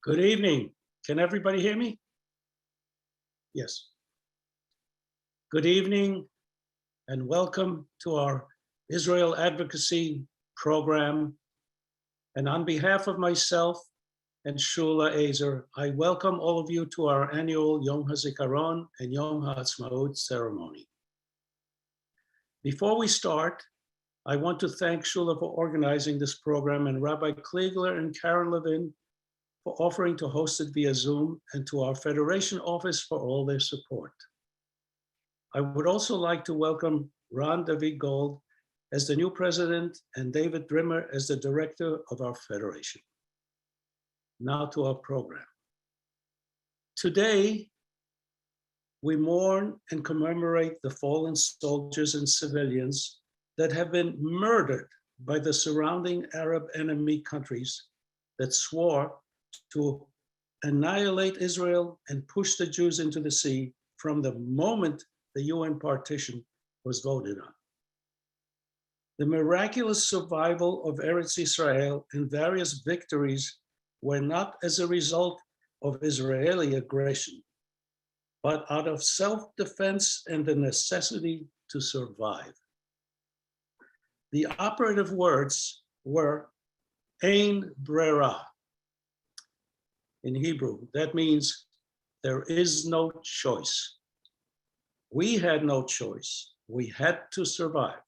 Good evening. Can everybody hear me? Yes. Good evening and welcome to our Israel Advocacy Program. And on behalf of myself and Hula Agar, I welcome all of you to our annual Yom HaZikaron and Yom Haatzmaut ceremony. Before we start, I want to thank Shula for organizing this program and Rabbi Kligler and Karen Levin for offering to host it via Zoom, and to our Federation office for all their support. I would also like to welcome Ron David Gold as the new president and David Drimmer as the director of our Federation. Now to our program. Today, we mourn and commemorate the fallen soldiers and civilians that have been murdered by the surrounding Arab enemy countries that swore to annihilate Israel and push the Jews into the sea from the moment the UN partition was voted on. The miraculous survival of Eretz Israel and various victories were not as a result of Israeli aggression, but out of self-defense and the necessity to survive. The operative words were Ein Brera. In Hebrew, that means there is no choice. We had no choice. We had to survive.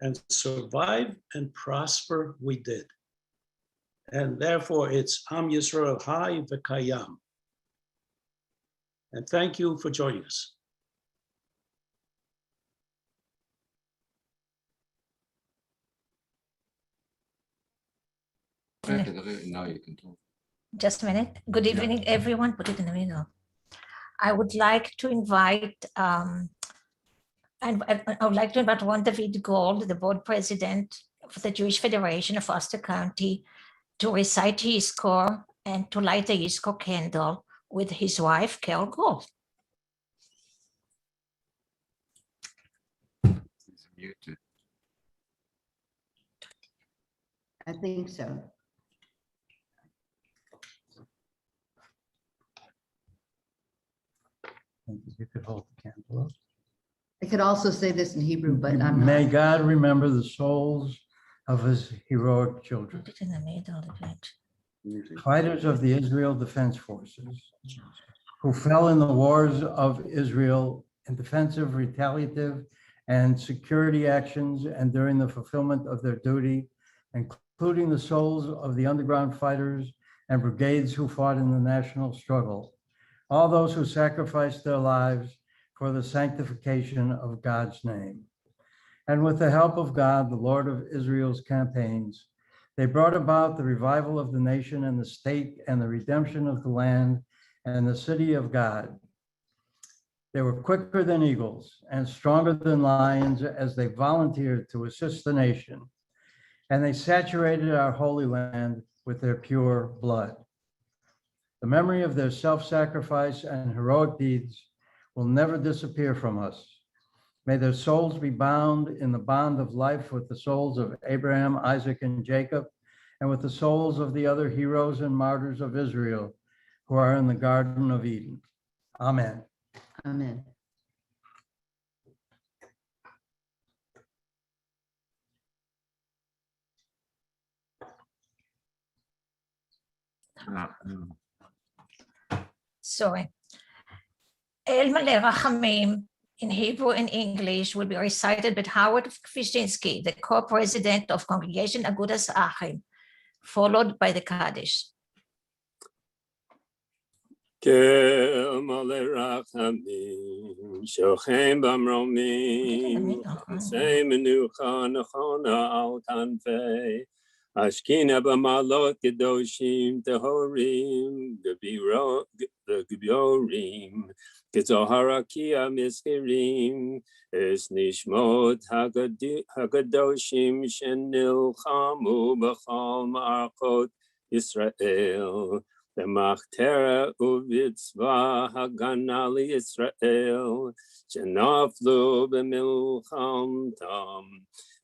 And survive and prosper we did. And therefore it's Am Yisrael Hai V'Kayam. And thank you for joining us. Now you can talk. Just a minute. Good evening, everyone. Put it in the middle. I would like to invite, Ron David Gold, the board president of the Jewish Federation of Ulster County, to recite his score and to light the Yizkor candle with his wife, Carol Gold. He's muted. I think so. You could hold the candle up. I could also say this in Hebrew, but I'm not. May God remember the souls of his heroic children, Put it in the middle of it. fighters of the Israel Defense Forces, who fell in the wars of Israel in defensive, retaliative, and security actions and during the fulfillment of their duty, including the souls of the underground fighters and brigades who fought in the national struggle. All those who sacrificed their lives for the sanctification of God's name. And with the help of God, the Lord of Israel's campaigns, they brought about the revival of the nation and the state and the redemption of the land and the city of God. They were quicker than eagles and stronger than lions as they volunteered to assist the nation. And they saturated our holy land with their pure blood. The memory of their self-sacrifice and heroic deeds will never disappear from us. May their souls be bound in the bond of life with the souls of Abraham, Isaac, and Jacob, and with the souls of the other heroes and martyrs of Israel who are in the Garden of Eden. Amen. Amen. Sorry. אל מלא רחמים, in Hebrew and English will be recited by Howard Kwiecinski, the co-president of Congregation Agudas Achim, followed by the Kaddish. שוכן במרומים, עושה מנוחה נכונה על כנפי, השכינה במעלות קדושים טהורים, גיבורים, כזוהר רקיע מזכירים, את נשמות הקדושים שנלחמו בכל מערכות ישראל. במחתרה ובצבא הגנה לישראל, שנפלו במלחמתם,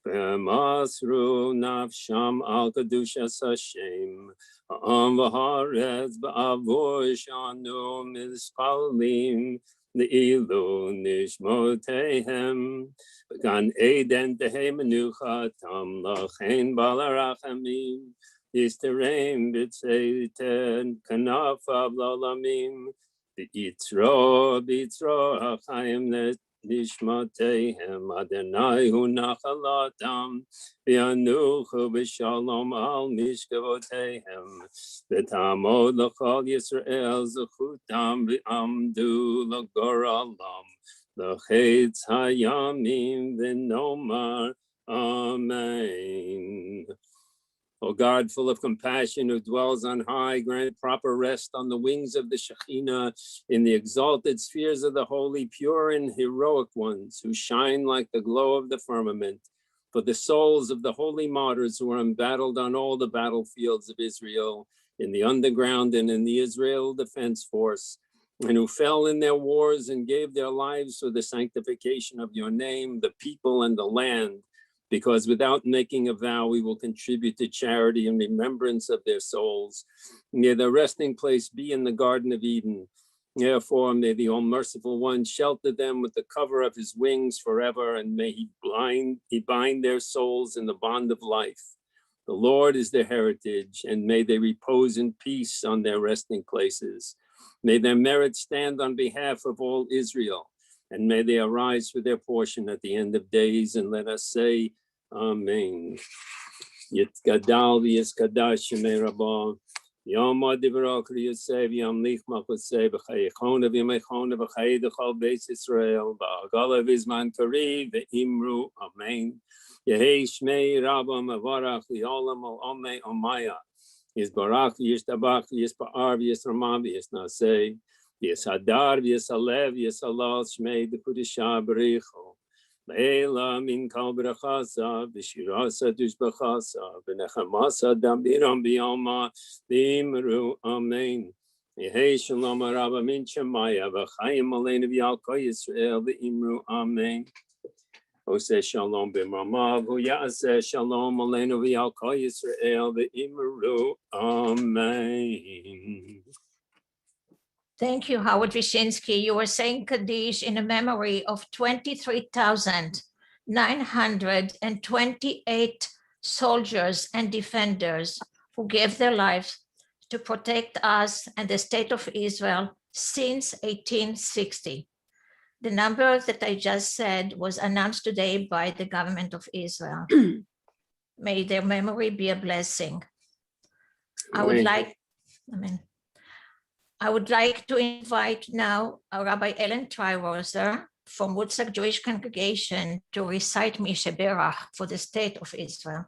ומסרו נפשם על קדושת השם, העם והארץ בעבור שאנו מתפללים לעילוי נשמותיהם, בגן עדן תהא מנוחתם, לכן בעל הרחמים, יסתרם בצאתן כנפיו לעולמים, ביצרו החיים לנשמותיהם, אדוני הוא נחלתם, וינוחו בשלום על משכבותיהם, ותעמוד לכל ישראל זכותם, ועמדו לגורלם, לחץ הימים, ונאמר אמן. O God, full of compassion, who dwells on high, grant proper rest on the wings of the Shekhinah in the exalted spheres of the holy, pure and heroic ones, who shine like the glow of the firmament, for the souls of the holy martyrs who are embattled on all the battlefields of Israel, in the underground and in the Israel Defense Force, and who fell in their wars and gave their lives for the sanctification of your name, the people and the land. Because without making a vow, we will contribute to charity in remembrance of their souls. May their resting place be in the Garden of Eden. Therefore, may the All-Merciful One shelter them with the cover of his wings forever, and may he bind their souls in the bond of life. The Lord is their heritage, and may they repose in peace on their resting places. May their merit stand on behalf of all Israel, and may they arise for their portion at the end of days, and let us say, Amen. Yitkadal v'yiskadash shemei Rabbah, Yom HaDivra Kriyosei v'Yom Lich Machosei v'chayechona v'yamechona v'chayi d'chol Beis Yisrael v'agala v'zman kari v'imru Amen. Yehei shmei Rabbah mevarach v'yolam al omei omaya. Yisbarach v'yishtabach v'yispa'ar v'yisramah v'yisnasei. V'yishadar v'yishalev v'yishalal shmei d'kudisha b'richo. Leila min kal brachasa v'shirasa tushbachasa v'nechamasa dambiram b'yoma v'imru Amen. Yehei shalom araba min shemaya v'chayim aleinu v'yal kol Yisrael v'imru Amen. Oseh shalom b'mramav v'yaseh shalom aleinu v'yal kol Yisrael v'imru Amen. Thank you, Howard Kwiecinski. You were saying Kaddish in a memory of 23,928 soldiers and defenders who gave their lives to protect us and the state of Israel since 1860. The number that I just said was announced today by the government of Israel. May their memory be a blessing. I would like to invite now Rabbi Ellen Triroser from Woodstock Jewish Congregation to recite Misheberach for the state of Israel.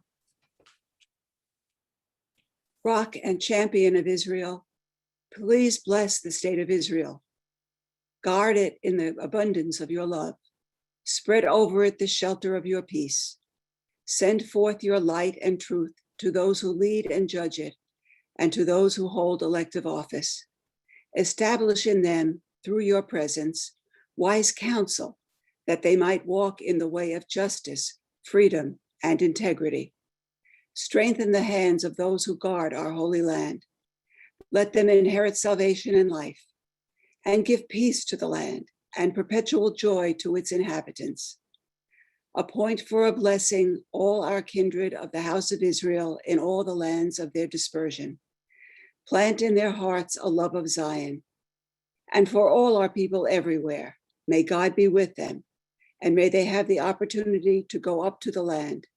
Rock and champion of Israel, please bless the state of Israel. Guard it in the abundance of your love. Spread over it the shelter of your peace. Send forth your light and truth to those who lead and judge it, and to those who hold elective office. Establish in them, through your presence, wise counsel, that they might walk in the way of justice, freedom, and integrity. Strengthen the hands of those who guard our holy land. Let them inherit salvation and life, and give peace to the land and perpetual joy to its inhabitants. Appoint for a blessing all our kindred of the house of Israel in all the lands of their dispersion. Plant in their hearts a love of Zion, and for all our people everywhere, May God be with them, and may they have the opportunity to go up to the land.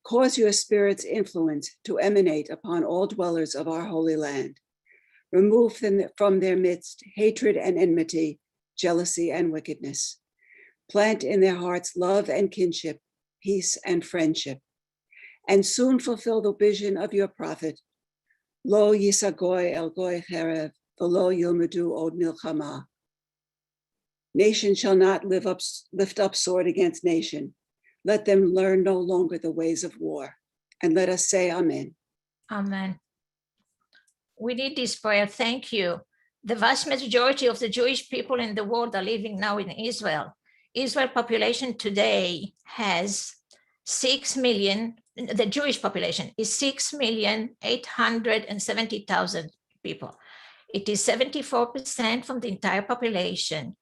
Cause your Spirit's influence to emanate upon all dwellers of our holy land. Remove from their midst hatred and enmity, jealousy and wickedness. Plant in their hearts love and kinship, peace and friendship. And soon fulfill the vision of your prophet. Lo yisagoy el goy cherev, v'lo yilmedu od milchama. Nation shall not lift up sword against nation. Let them learn no longer the ways of war. And let us say amen. Amen. We need this prayer. Thank you. The vast majority of the Jewish people in the world are living now in Israel. Israel population today has 6 million. The Jewish population is 6,870,000 people. It is 74% from the entire population.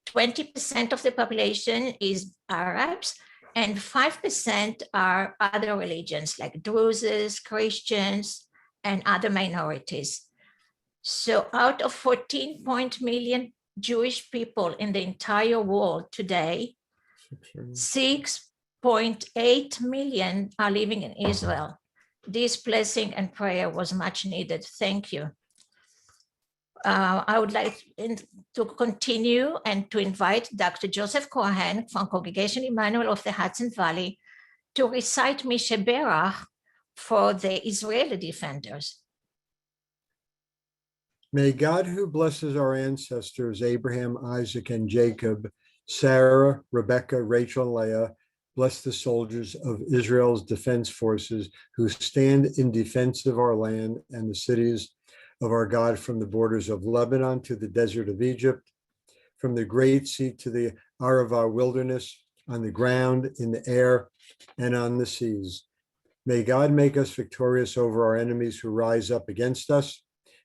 20% of the population is Arabs, and 5% are other religions like Druses, Christians, and other minorities. So out of 14 million Jewish people in the entire world today, 6.8 million are living in Israel. This blessing and prayer was much needed. Thank you. I would like to continue and to invite Dr. Joseph Cohen from Congregation Emmanuel of the Hudson Valley to recite Misheberach for the Israeli defenders. May God, who blesses our ancestors, Abraham, Isaac, and Jacob, Sarah, Rebecca, Rachel, and Leah, bless the soldiers of Israel's defense forces who stand in defense of our land and the cities of our God, from the borders of Lebanon to the desert of Egypt, from the Great Sea to the Arava wilderness, on the ground, in the air, and on the seas. May God make us victorious over our enemies who rise up against us.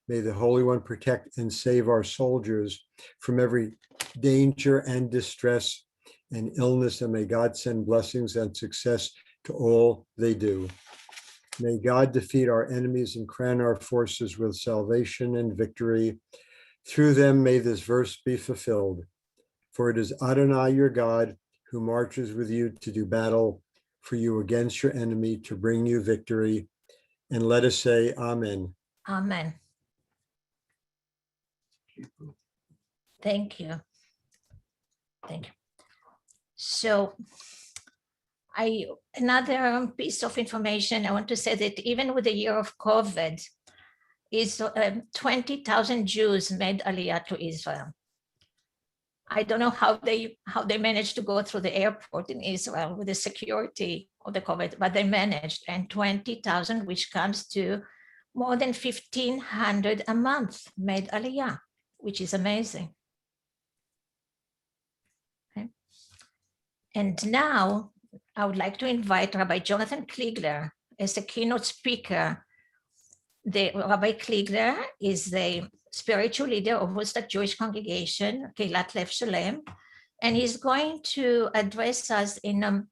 May the Holy One protect and save our soldiers from every danger and distress and illness, and may God send blessings and success to all they do. May God defeat our enemies and crown our forces with salvation and victory. Through them, may this verse be fulfilled. For it is Adonai, your God, who marches with you to do battle for you against your enemy, to bring you victory. And let us say amen. Amen. Thank you. Thank you. So another piece of information, I want to say that even with the year of COVID, 20,000 Jews made Aliyah to Israel. I don't know how they managed to go through the airport in Israel with the security of the COVID, but they managed, and 20,000, which comes to more than 1,500 a month, made Aliyah, which is amazing. Okay. And now I would like to invite Rabbi Jonathan Kligler as a keynote speaker. Rabbi Kligler is the spiritual leader of Woodstock Jewish congregation, Keilat Lev Shalem, and he's going to address us in an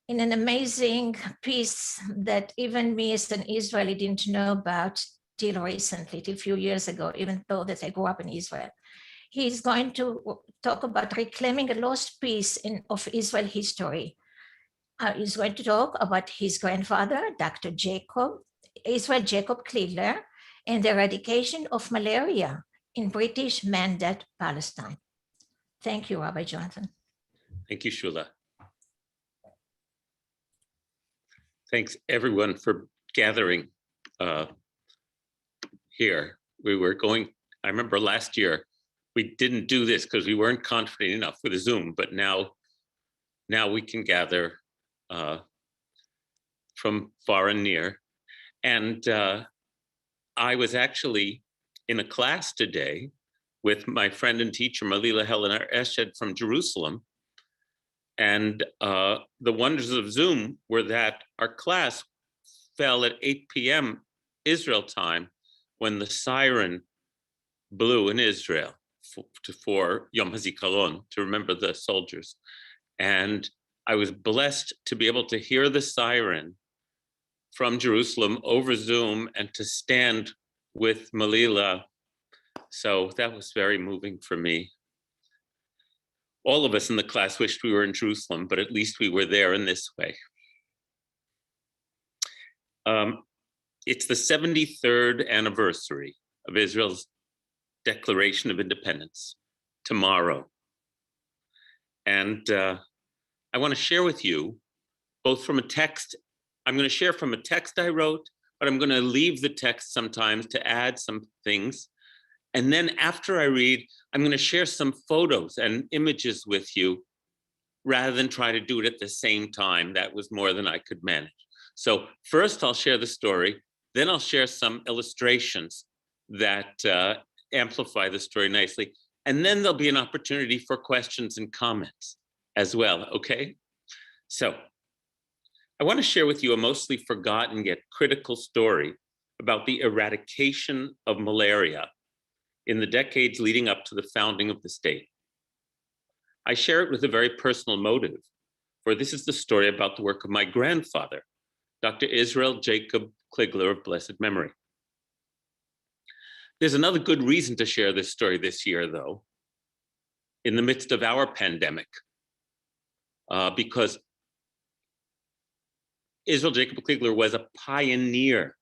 amazing piece that even me as an Israeli didn't know about till recently, till a few years ago, even though that I grew up in Israel. He's going to talk about reclaiming a lost piece of Israel history. He's going to talk about his grandfather, Dr. Israel Jacob Kligler, and the eradication of malaria in British Mandate Palestine. Thank you, Rabbi Jonathan. Thank you, Shula. Thanks everyone for gathering here. I remember last year, we didn't do this because we weren't confident enough with Zoom, but now we can gather from far and near. And I was actually in a class today with my friend and teacher, Malila Helena Eshed from Jerusalem. And the wonders of Zoom were that our class fell at 8 p.m. Israel time when the siren blew in Israel for Yom HaZikaron, to remember the soldiers. And I was blessed to be able to hear the siren from Jerusalem over Zoom and to stand with Malila. So that was very moving for me. All of us in the class wished we were in Jerusalem, but at least we were there in this way. It's the 73rd anniversary of Israel's Declaration of Independence tomorrow. And I want to share with you both from a text, I'm going to share from a text I wrote, but I'm going to leave the text sometimes to add some things. And then after I read, I'm going to share some photos and images with you rather than try to do it at the same time. That was more than I could manage. So first I'll share the story, then I'll share some illustrations that amplify the story nicely. And then there'll be an opportunity for questions and comments as well, okay? So I want to share with you a mostly forgotten yet critical story about the eradication of malaria in the decades leading up to the founding of the state. I share it with a very personal motive, for this is the story about the work of my grandfather, Dr. Israel Jacob Kligler of blessed memory. There's another good reason to share this story this year, though, in the midst of our pandemic, because Israel Jacob Kligler was a pioneer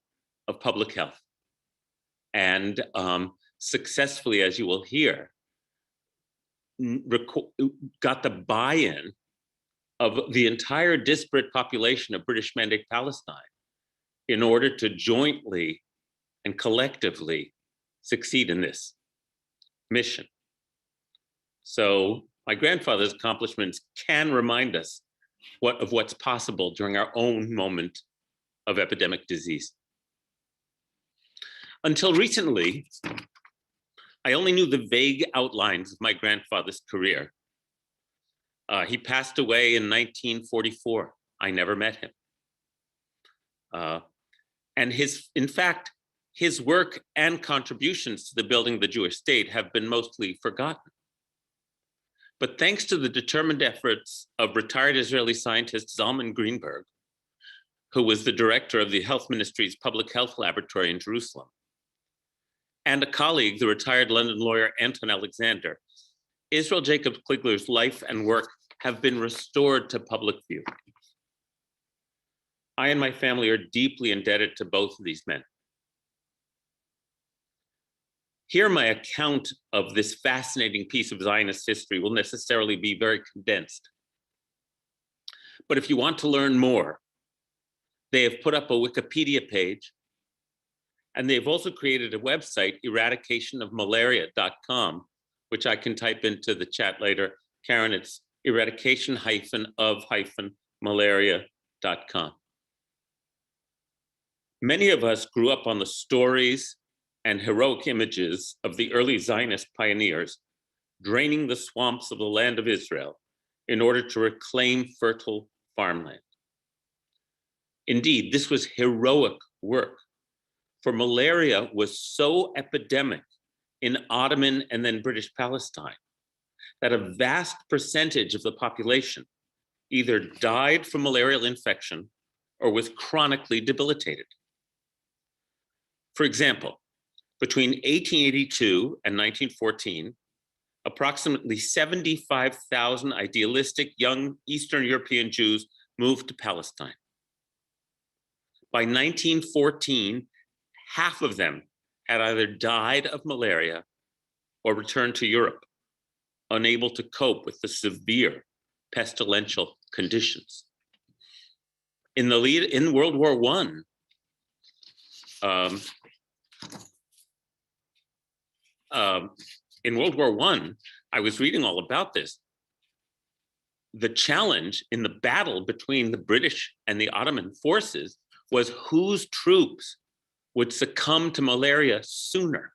of public health and successfully, as you will hear, got the buy-in of the entire disparate population of British Mandate Palestine in order to jointly and collectively succeed in this mission. So my grandfather's accomplishments can remind us of what's possible during our own moment of epidemic disease. Until recently, I only knew the vague outlines of my grandfather's career. He passed away in 1944. I never met him. And in fact, his work and contributions to the building of the Jewish state have been mostly forgotten. But thanks to the determined efforts of retired Israeli scientist Zalman Greenberg, who was the director of the Health Ministry's Public Health Laboratory in Jerusalem, and a colleague, the retired London lawyer Anton Alexander, Israel Jacob Kligler's life and work have been restored to public view. I and my family are deeply indebted to both of these men. Here, my account of this fascinating piece of Zionist history will necessarily be very condensed. But if you want to learn more, they have put up a Wikipedia page, and they've also created a website, eradicationofmalaria.com, which I can type into the chat later. Karen, it's eradication-of-malaria.com. Many of us grew up on the stories and heroic images of the early Zionist pioneers draining the swamps of the land of Israel in order to reclaim fertile farmland. Indeed, this was heroic work, for malaria was so epidemic in Ottoman and then British Palestine that a vast percentage of the population either died from malarial infection or was chronically debilitated. For example, between 1882 and 1914, approximately 75,000 idealistic young Eastern European Jews moved to Palestine. By 1914, half of them had either died of malaria or returned to Europe, unable to cope with the severe pestilential conditions. In World War I, I was reading all about this. The challenge in the battle between the British and the Ottoman forces was whose troops would succumb to malaria sooner.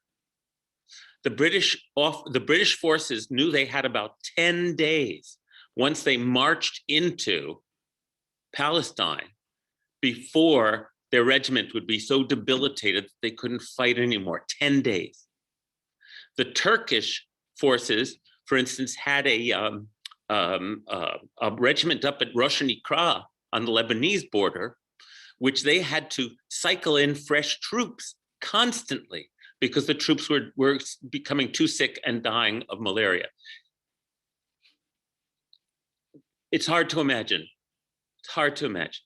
The British forces knew they had about 10 days once they marched into Palestine before their regiment would be so debilitated that they couldn't fight anymore. 10 days. The Turkish forces, for instance, had a regiment up at Roshan Ikra on the Lebanese border, which they had to cycle in fresh troops constantly because the troops were becoming too sick and dying of malaria. It's hard to imagine. It's hard to imagine.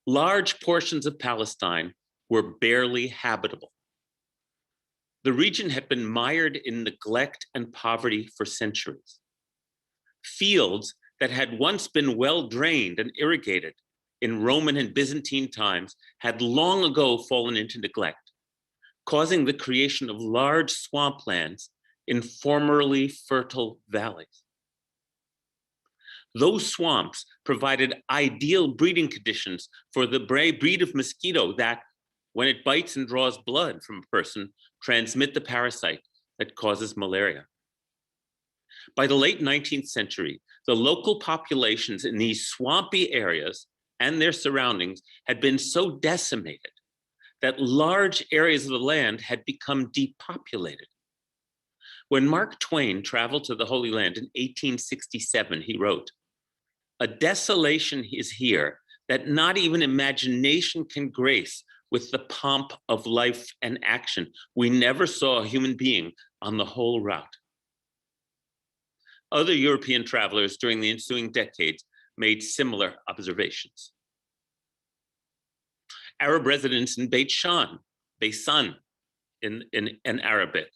Large portions of Palestine were barely habitable. The region had been mired in neglect and poverty for centuries. Fields that had once been well drained and irrigated in Roman and Byzantine times had long ago fallen into neglect, causing the creation of large swamplands in formerly fertile valleys. Those swamps provided ideal breeding conditions for the breed of mosquito that, when it bites and draws blood from a person, transmit the parasite that causes malaria. By the late 19th century, the local populations in these swampy areas and their surroundings had been so decimated that large areas of the land had become depopulated. When Mark Twain traveled to the Holy Land in 1867, he wrote, "A desolation is here that not even imagination can grace with the pomp of life and action. We never saw a human being on the whole route." Other European travelers during the ensuing decades made similar observations. Arab residents in Beit Shan, Beisan in Arabic,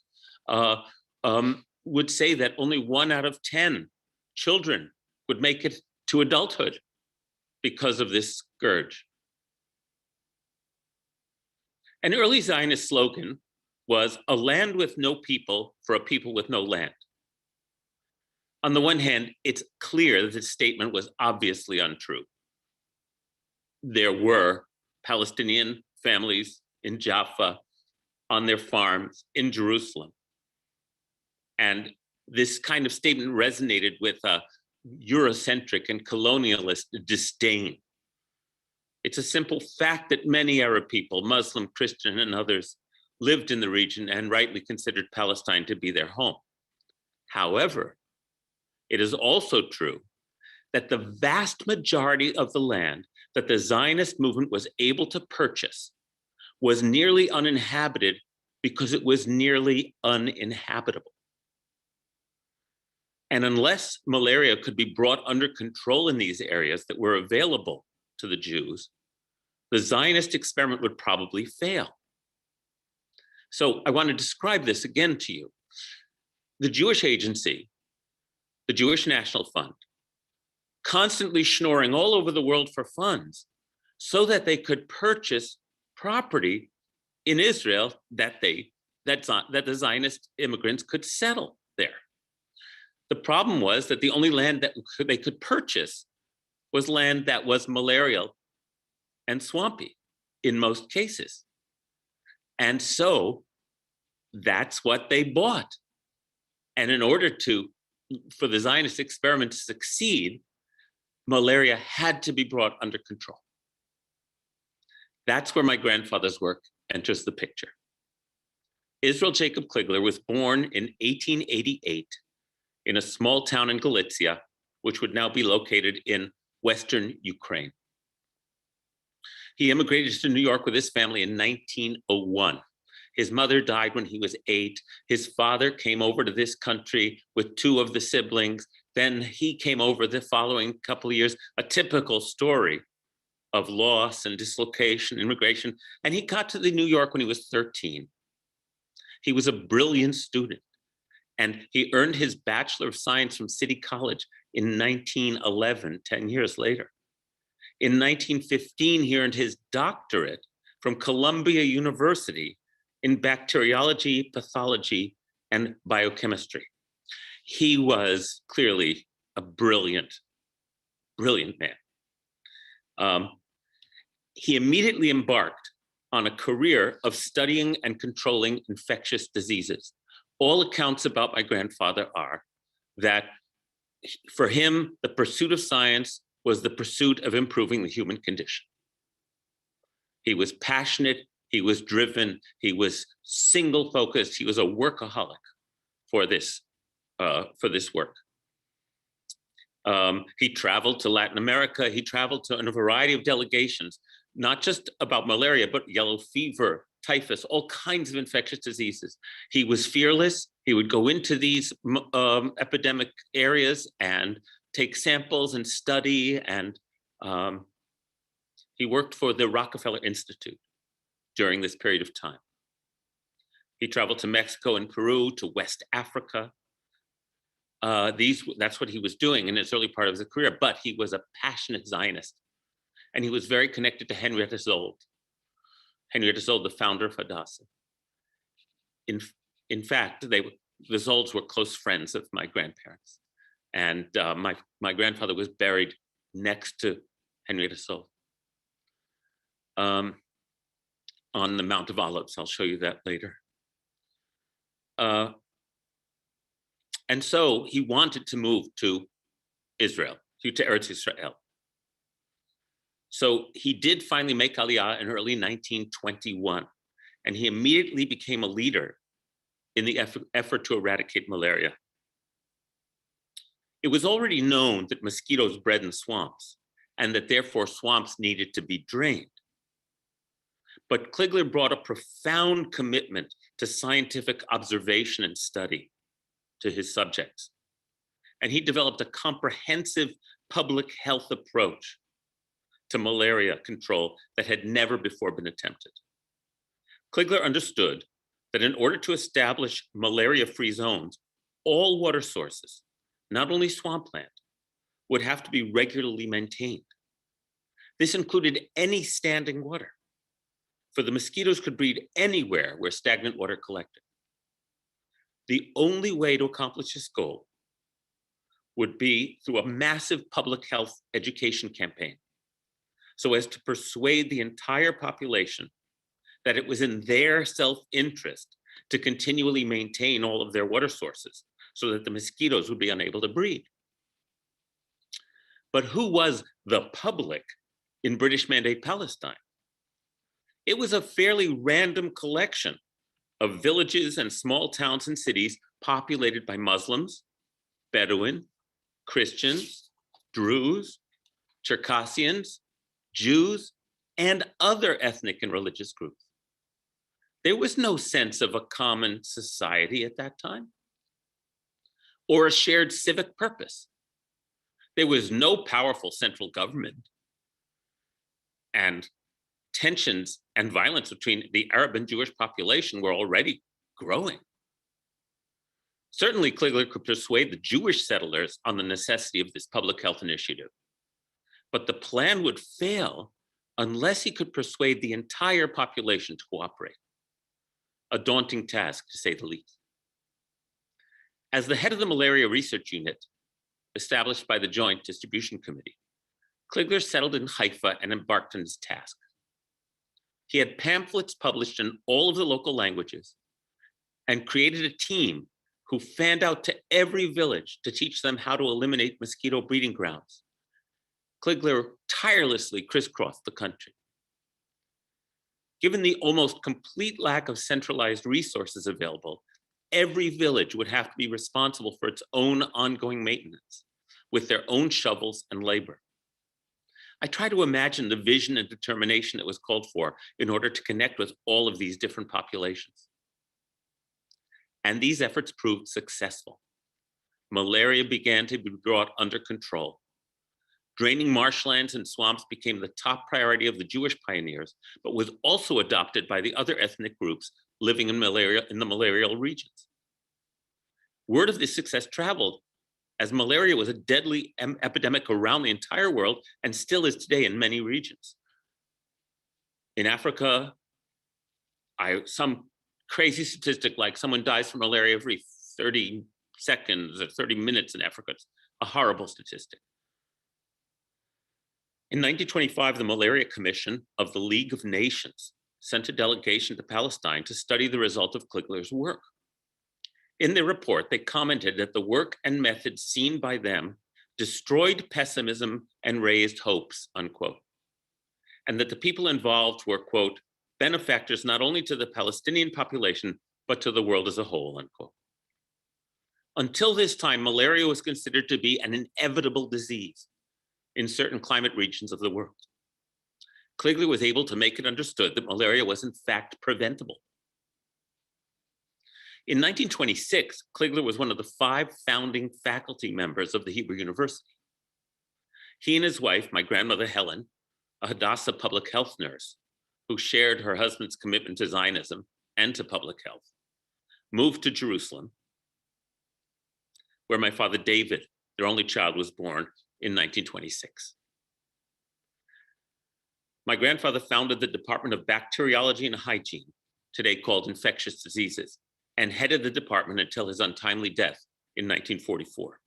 would say that only 1 out of 10 children would make it to adulthood because of this scourge. An early Zionist slogan was "a land with no people for a people with no land." On the one hand, it's clear that this statement was obviously untrue. There were Palestinian families in Jaffa, on their farms in Jerusalem. And this kind of statement resonated with a Eurocentric and colonialist disdain. It's a simple fact that many Arab people, Muslim, Christian, and others, lived in the region and rightly considered Palestine to be their home. However, it is also true that the vast majority of the land that the Zionist movement was able to purchase was nearly uninhabited because it was nearly uninhabitable. And unless malaria could be brought under control in these areas that were available to the Jews, the Zionist experiment would probably fail. So I want to describe this again to you. The Jewish Agency, the Jewish National Fund, constantly schnorring all over the world for funds so that they could purchase property in Israel that the Zionist immigrants could settle there. The problem was that the only land that they could purchase was land that was malarial and swampy in most cases. And so that's what they bought. And in order for the Zionist experiment to succeed, malaria had to be brought under control. That's where my grandfather's work enters the picture. Israel Jacob Kligler was born in 1888 in a small town in Galicia, which would now be located in Western Ukraine. He immigrated to New York with his family in 1901. His mother died when he was 8. His father came over to this country with 2 of the siblings. Then he came over the following couple of years, a typical story of loss and dislocation, immigration. And he got to New York when he was 13. He was a brilliant student, and he earned his Bachelor of Science from City College in 1911, 10 years later. In 1915, he earned his doctorate from Columbia University in bacteriology, pathology, and biochemistry. He was clearly a brilliant, brilliant man. He immediately embarked on a career of studying and controlling infectious diseases. All accounts about my grandfather are that for him, the pursuit of science was the pursuit of improving the human condition. He was passionate, he was driven, he was single focused, he was a workaholic for this work. He traveled to Latin America, he traveled to a variety of delegations, not just about malaria, but yellow fever, typhus, all kinds of infectious diseases. He was fearless. He would go into these epidemic areas and take samples and study, and he worked for the Rockefeller Institute during this period of time. He traveled to Mexico and Peru, to West Africa. That's what he was doing in his early part of his career, but he was a passionate Zionist, and he was very connected to Henrietta Szold. Henrietta Szold, the founder of Hadassah. In fact, the Szolds were close friends of my grandparents, and my grandfather was buried next to Henrietta Szold on the Mount of Olives. I'll show you that later. And so he wanted to move to Israel, to Eretz Israel. So he did finally make Aliyah in early 1921, and he immediately became a leader in the effort to eradicate malaria. It was already known that mosquitoes bred in swamps, and that therefore swamps needed to be drained. But Kligler brought a profound commitment to scientific observation and study to his subjects. And he developed a comprehensive public health approach to malaria control that had never before been attempted. Kligler understood that in order to establish malaria-free zones, all water sources, not only swampland, would have to be regularly maintained. This included any standing water, for the mosquitoes could breed anywhere where stagnant water collected. The only way to accomplish this goal would be through a massive public health education campaign, so as to persuade the entire population that it was in their self-interest to continually maintain all of their water sources so that the mosquitoes would be unable to breed. But who was the public in British Mandate Palestine? It was a fairly random collection of villages and small towns and cities populated by Muslims, Bedouin, Christians, Druze, Circassians, Jews, and other ethnic and religious groups. There was no sense of a common society at that time, or a shared civic purpose. There was no powerful central government, and tensions and violence between the Arab and Jewish population were already growing. Certainly, Kligler could persuade the Jewish settlers on the necessity of this public health initiative, but the plan would fail unless he could persuade the entire population to cooperate. A daunting task, to say the least. As the head of the Malaria Research Unit, established by the Joint Distribution Committee, Kligler settled in Haifa and embarked on his task. He had pamphlets published in all of the local languages and created a team who fanned out to every village to teach them how to eliminate mosquito breeding grounds. Kligler tirelessly crisscrossed the country. Given the almost complete lack of centralized resources available, every village would have to be responsible for its own ongoing maintenance with their own shovels and labor. I try to imagine the vision and determination that was called for in order to connect with all of these different populations. And these efforts proved successful. Malaria began to be brought under control. Draining marshlands and swamps became the top priority of the Jewish pioneers, but was also adopted by the other ethnic groups living in the malarial regions. Word of this success traveled, as malaria was a deadly epidemic around the entire world and still is today in many regions. In Africa, some crazy statistic like someone dies from malaria every 30 seconds or 30 minutes in Africa. It's a horrible statistic. In 1925, the Malaria Commission of the League of Nations sent a delegation to Palestine to study the result of Kligler's work. In their report, they commented that the work and methods seen by them destroyed pessimism and raised hopes, unquote, and that the people involved were, quote, benefactors not only to the Palestinian population, but to the world as a whole, unquote. Until this time, malaria was considered to be an inevitable disease in certain climate regions of the world. Kligler was able to make it understood that malaria was in fact preventable. In 1926, Kligler was one of the 5 founding faculty members of the Hebrew University. He and his wife, my grandmother Helen, a Hadassah public health nurse who shared her husband's commitment to Zionism and to public health, moved to Jerusalem, where my father David, their only child, was born in 1926. My grandfather founded the Department of Bacteriology and Hygiene, today called Infectious Diseases, and headed the department until his untimely death in 1944.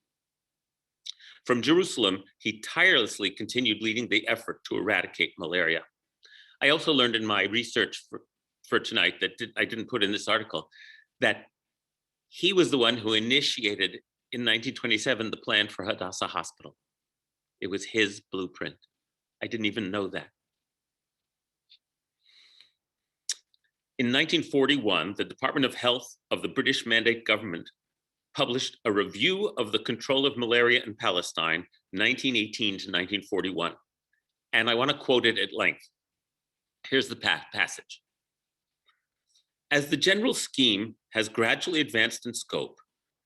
From Jerusalem, he tirelessly continued leading the effort to eradicate malaria. I also learned in my research for tonight that I didn't put in this article, that he was the one who initiated in 1927 the plan for Hadassah Hospital. It was his blueprint. I didn't even know that. In 1941, the Department of Health of the British Mandate government published a review of the control of malaria in Palestine, 1918 to 1941. And I want to quote it at length. Here's the passage. As the general scheme has gradually advanced in scope,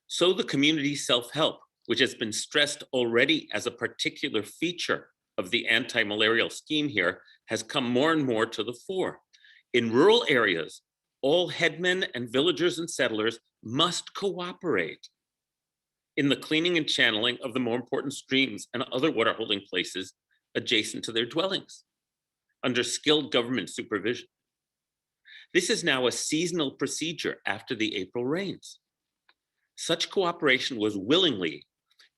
so the community self-help, which has been stressed already as a particular feature of the anti-malarial scheme here, has come more and more to the fore. In rural areas, all headmen and villagers and settlers must cooperate in the cleaning and channeling of the more important streams and other water holding places adjacent to their dwellings, under skilled government supervision. This is now a seasonal procedure after the April rains. Such cooperation was willingly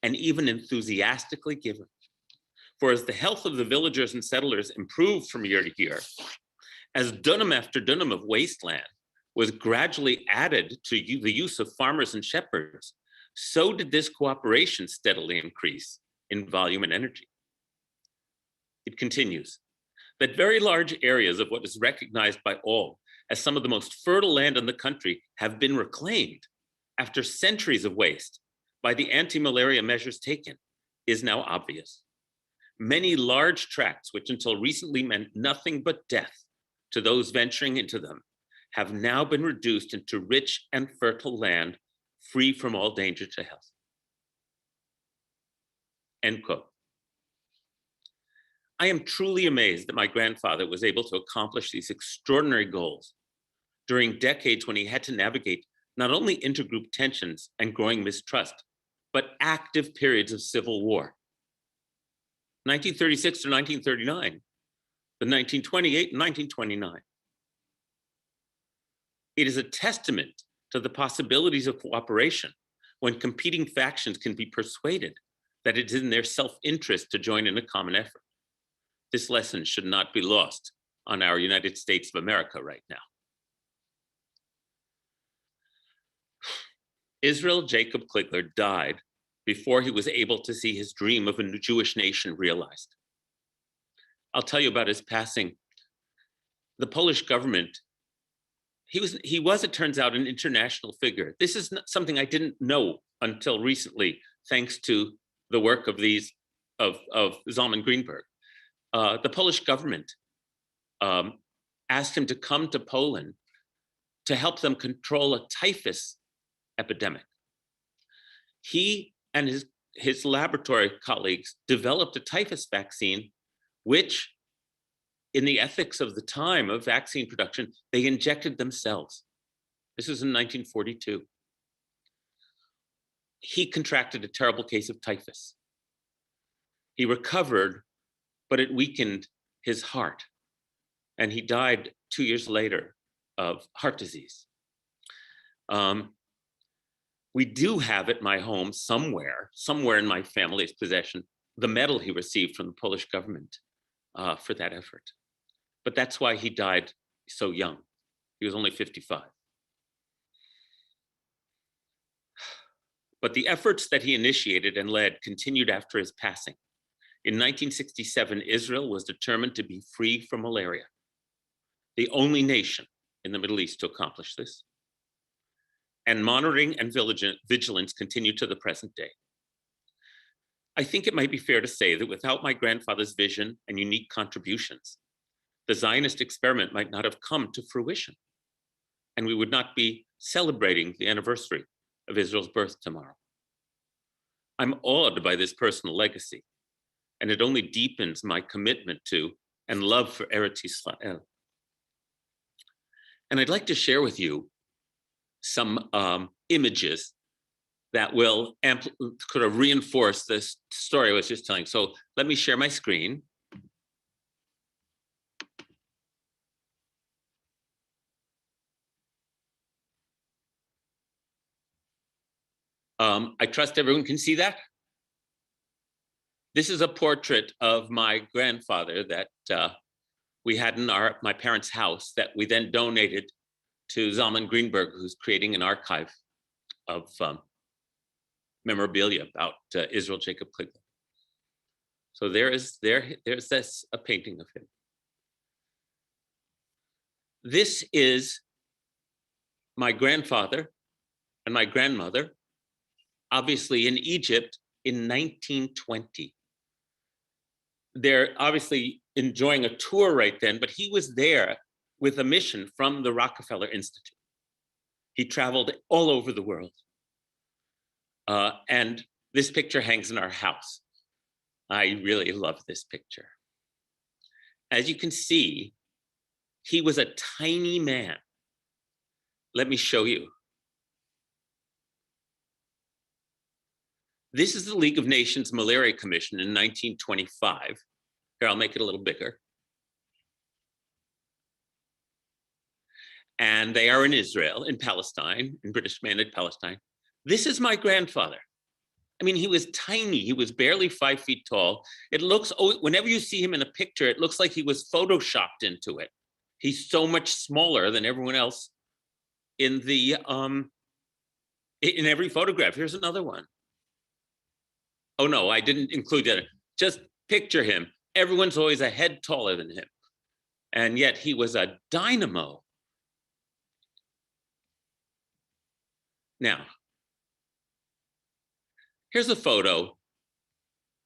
and even enthusiastically given. For as the health of the villagers and settlers improved from year to year, as dunam after dunam of wasteland was gradually added to the use of farmers and shepherds, so did this cooperation steadily increase in volume and energy. It continues that very large areas of what is recognized by all as some of the most fertile land in the country have been reclaimed after centuries of waste by the anti-malaria measures taken is now obvious. Many large tracts, which until recently meant nothing but death to those venturing into them, have now been reduced into rich and fertile land, free from all danger to health. End quote. I am truly amazed that my grandfather was able to accomplish these extraordinary goals during decades when he had to navigate not only intergroup tensions and growing mistrust, but active periods of civil war. 1936 to 1939, the 1928 and 1929. It is a testament to the possibilities of cooperation when competing factions can be persuaded that it is in their self-interest to join in a common effort. This lesson should not be lost on our United States of America right now. Israel Jacob Kligler died before he was able to see his dream of a new Jewish nation realized. I'll tell you about his passing. The Polish government, he was, it turns out, an international figure. This is not something I didn't know until recently, thanks to the work of Zalman Greenberg. The Polish government asked him to come to Poland to help them control a typhus epidemic. He and his laboratory colleagues developed a typhus vaccine, which, in the ethics of the time of vaccine production, they injected themselves. This was in 1942. He contracted a terrible case of typhus. He recovered, but it weakened his heart, and he died 2 years later of heart disease. We do have at my home somewhere in my family's possession, the medal he received from the Polish government for that effort. But that's why he died so young. He was only 55. But the efforts that he initiated and led continued after his passing. In 1967, Israel was determined to be free from malaria, the only nation in the Middle East to accomplish this. And monitoring and vigilance continue to the present day. I think it might be fair to say that without my grandfather's vision and unique contributions, the Zionist experiment might not have come to fruition, and we would not be celebrating the anniversary of Israel's birth tomorrow. I'm awed by this personal legacy, and it only deepens my commitment to and love for Eretz Yisrael. And I'd like to share with you some images that will kind of reinforce this story I was just telling. So let me share my screen. I trust everyone can see that. This is a portrait of my grandfather that we had in my parents' house that we then donated to Zalman Greenberg, who's creating an archive of memorabilia about Israel Jacob Kligler. So there's this a painting of him. This is my grandfather and my grandmother, obviously in Egypt in 1920. They're obviously enjoying a tour right then, but he was there with a mission from the Rockefeller Institute. He traveled all over the world. And this picture hangs in our house. I really love this picture. As you can see, he was a tiny man. Let me show you. This is the League of Nations Malaria Commission in 1925. Here, I'll make it a little bigger. And they are in Israel, in Palestine, in British-managed Palestine. This is my grandfather. I mean, he was tiny. He was barely 5 feet tall. It looks, whenever you see him in a picture, it looks like he was photoshopped into it. He's so much smaller than everyone else in the in every photograph. Here's another one. Oh no, I didn't include that. Just picture him. Everyone's always a head taller than him. And yet he was a dynamo. Now, here's a photo,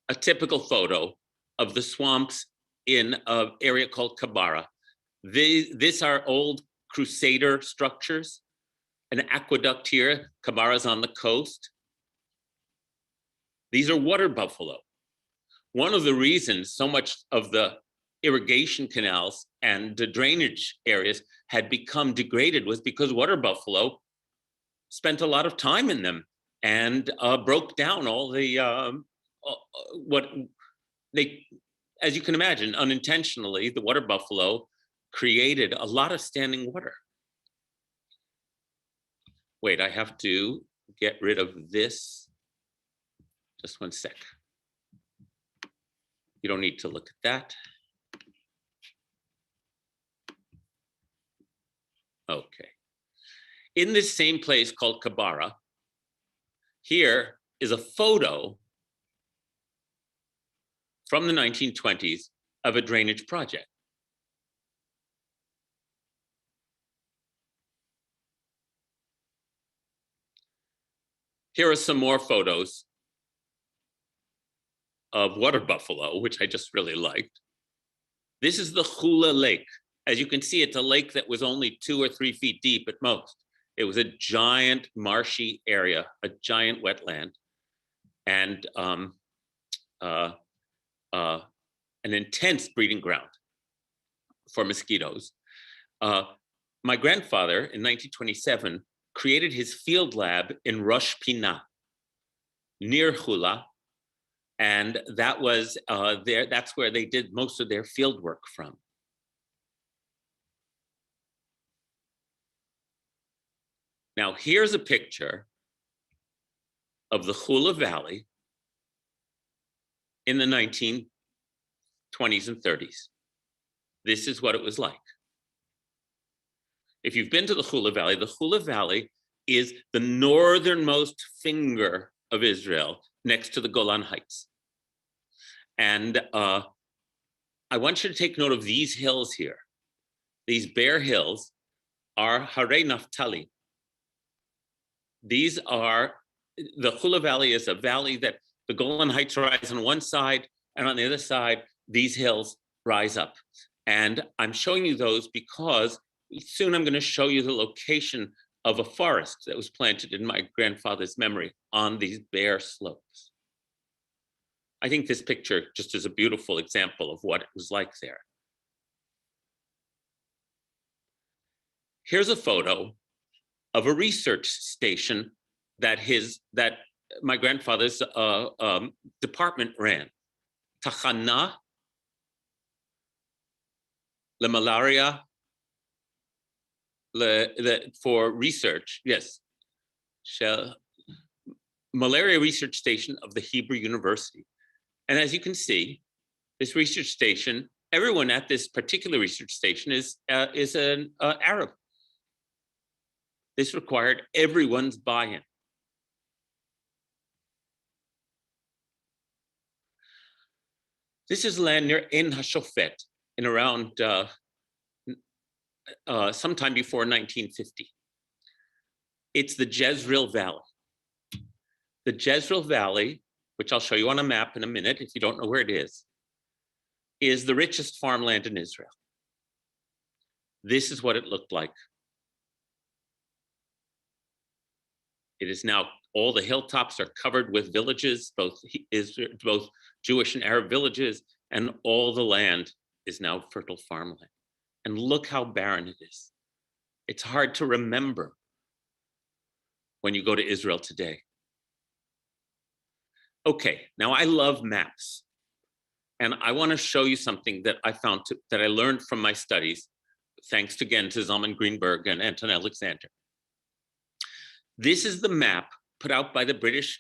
a typical photo of the swamps in an area called Kabara. These are old Crusader structures, an aqueduct here. Kabara's on the coast. These are water buffalo. One of the reasons so much of the irrigation canals and the drainage areas had become degraded was because water buffalo spent a lot of time in them and broke down all the, as you can imagine, unintentionally, the water buffalo created a lot of standing water. Wait, I have to get rid of this. Just one sec. You don't need to look at that. Okay. In this same place called Kabara, here is a photo from the 1920s of a drainage project. Here are some more photos of water buffalo, which I just really liked. This is the Hula Lake. As you can see, it's a lake that was only 2 or 3 feet deep at most. It was a giant marshy area, a giant wetland, and an intense breeding ground for mosquitoes. My grandfather, in 1927, created his field lab in Rosh Pinah, near Hula, and that was that's where they did most of their field work from. Now, here's a picture of the Hula Valley in the 1920s and 30s. This is what it was like. If you've been to the Hula Valley is the northernmost finger of Israel next to the Golan Heights. And I want you to take note of these hills here. These bare hills are Harei Naphtali. These are, the Hula Valley is a valley that the Golan Heights rise on one side, and on the other side, these hills rise up. And I'm showing you those because soon I'm going to show you the location of a forest that was planted in my grandfather's memory on these bare slopes. I think this picture just is a beautiful example of what it was like there. Here's a photo of a research station that my grandfather's department ran. Tachana le Malaria for research, yes. Malaria research station of the Hebrew University. And as you can see, this research station, everyone at this particular research station is an Arab. This required everyone's buy-in. This is land near Ein HaShofet in around sometime before 1950. It's the Jezreel Valley. The Jezreel Valley, which I'll show you on a map in a minute if you don't know where it is the richest farmland in Israel. This is what it looked like. It is now, all the hilltops are covered with villages, both Jewish and Arab villages, and all the land is now fertile farmland. And look how barren it is. It's hard to remember when you go to Israel today. Okay, now I love maps. And I want to show you something that I found, that I learned from my studies, thanks again to Zalman Greenberg and Anton Alexander. This is the map put out by the British